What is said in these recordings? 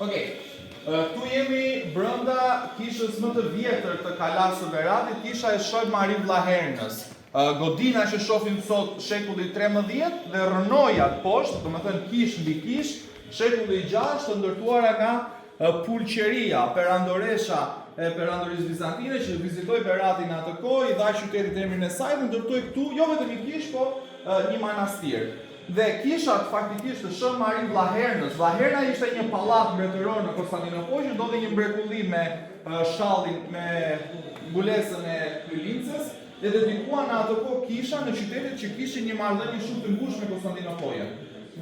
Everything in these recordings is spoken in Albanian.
Okej. Këtu jemi brenda kishës më të vjetër të Kalas së Beratit, kisha e Shoj Mari Vllahernës. Godina që shohim sot shekulli 13 dhe rënojat poshtë, domethënë kish mbi kish, shekulli 6 të ndërtuara nga pulqeria, perandoresha e perandorisë bizantine që vizitoi Beratin atë kohë, i dha qytetit emrin e saj dhe ndërtoi këtu jo vetëm një kish, po një manastir. Dhe kishat faktikisht të Shën Mari Vllahernës. Vllaherna ishte një pallat mbretëror në Konstantinopol që ndodhi një mrekulli me shallin, me mbulesën e Hylincës dhe dedikuan në atë kohë kisha në qytetet që kishin një marrëdhënie shumë të ngushtë me Konstantinopolin.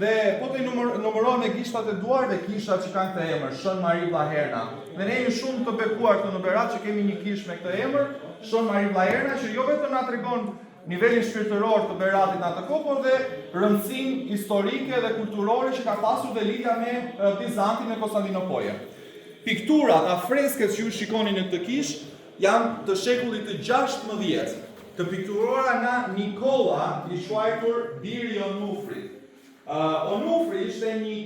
Dhe po të numëron e gishtat e duarve kisha që kanë këtë emër, Shën Mari Vllaherna. Dhe ne jemi shumë të bekuar këtu në Berat që kemi një kish me këtë emër, Shën Mari Vllaherna, që jo vetëm na tregon nivelin shpirtëror të Beratit në atë kohë, por dhe rëndësinë historike dhe kulturore që ka pasur dhe lidhja me Bizantin e Konstantinopolin. Pikturat, afresket që ju shikoni në këtë kish janë të shekullit të 16, të pikturuara nga Nikola, i quajtur biri i Onufrit. Onufri ishte një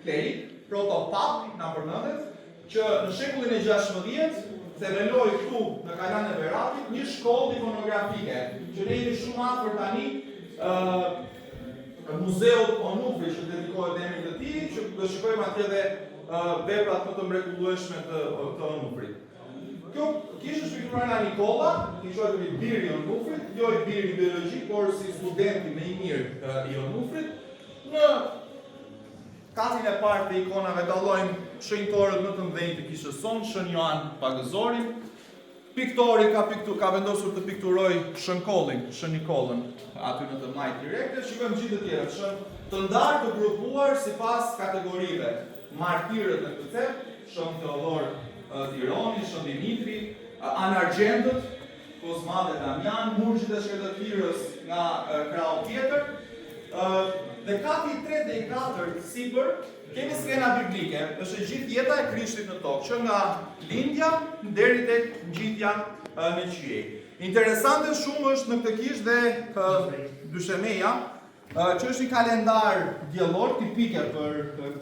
klerik, protopap, na përmendet, që në shekullin e 16 themeloi këtu në Kalan e Beratit një shkollë ikonografike, që ne jemi shumë afër tani muzeut Onufri që dedikohet emrit të tij, që do shikojmë atje dhe veprat më të mrekullueshme të Onufrit. Kjo kishte shpiktuar nga Nikola, i quajtur biri i Onufrit, jo i biri biologjik, por si studenti më i mirë i Onufrit. Në katin e parë të ikonave dallojmë shenjtorët më të mëdhenj të kishës son, Shën Joan Pagëzorin. Piktori ka vendosur të pikturoj Shënkollin, Shën Nikollën, aty në të majtë direkte. Shikojmë gjithë të tjera, shën të ndarë të grupuar sipas kategorive. Martirët në këtë cep, Shën Teodor Tironi, Shën Dimitri, Anargjendët, Kozma dhe Damian, Murgjit e Shkretëtirës nga krau tjetër. Dhe kati i 3 dhe i 4 sipër kemi skena biblike, është gjithë jeta e Krishtit në tokë, që nga lindja deri tek ngjitja në qiell. Interesante shumë është në këtë kishë dhe dyshemeja, që është një kalendar diellor tipike për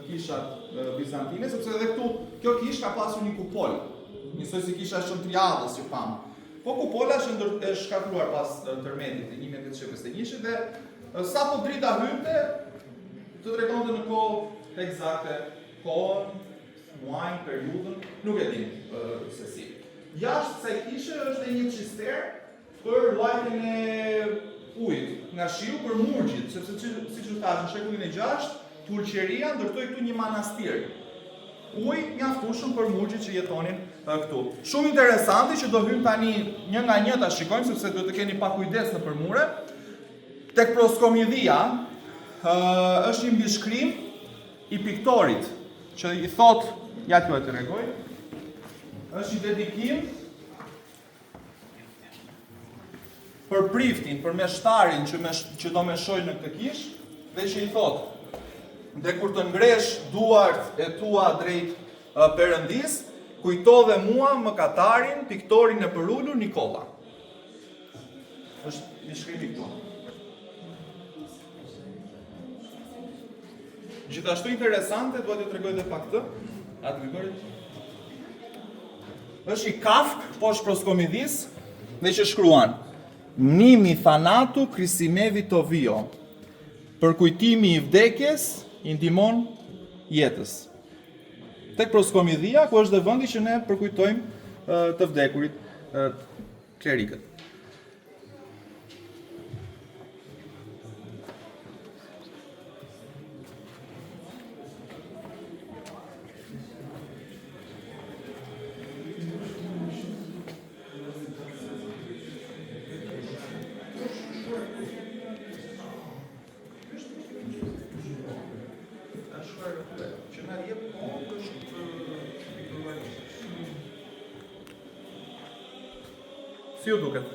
kishat bizantine, sepse edhe këtu kjo kishë ka pasur një kupol, njësoj si kisha Shën Triadës që pamë. Po kupola është shkatruar pas tërmetit të 1851 dhe sa po drita hynte, të tregonte në kohë eksakte, kohën, muajin, periudhën, nuk e dim se si. Jashtë kësaj kishe është një cisternë për ruajtjen e ujit nga shiu për murgjit, sepse siç u thash në shekullin e 6, pulqeria ndërtoi këtu një manastir. Uj mjaftueshëm për murgjit që jetonin këtu. Shumë interesante që do hym tani një nga një ta shikojmë sepse duhet të keni pak kujdes në përmure. Tek proskomidhia është një mbishkrim i piktorit që i thot, ja t'ju e të regoj, është një dedikim për priftin, për meshtarin që do meshoj në këtë kish, dhe që i thot, dhe kur të ngresh duart e tua drejt Perëndis, kujto dhe mua mëkatarin, piktorin e përullur Nikola. Është një shkrimi këtu. Gjithashtu interesante, duhet të tregoj edhe pak këtë. Atë Grigorit. Është i kafk poshtë proskomidhis dhe që shkruan: Mnimi thanatu krisimevi to vio. Për kujtimi i vdekjes i ndihmon jetës. Tek proskomidhia, ku është dhe vendi që ne përkujtojmë të vdekurit klerikët. Si ju duket?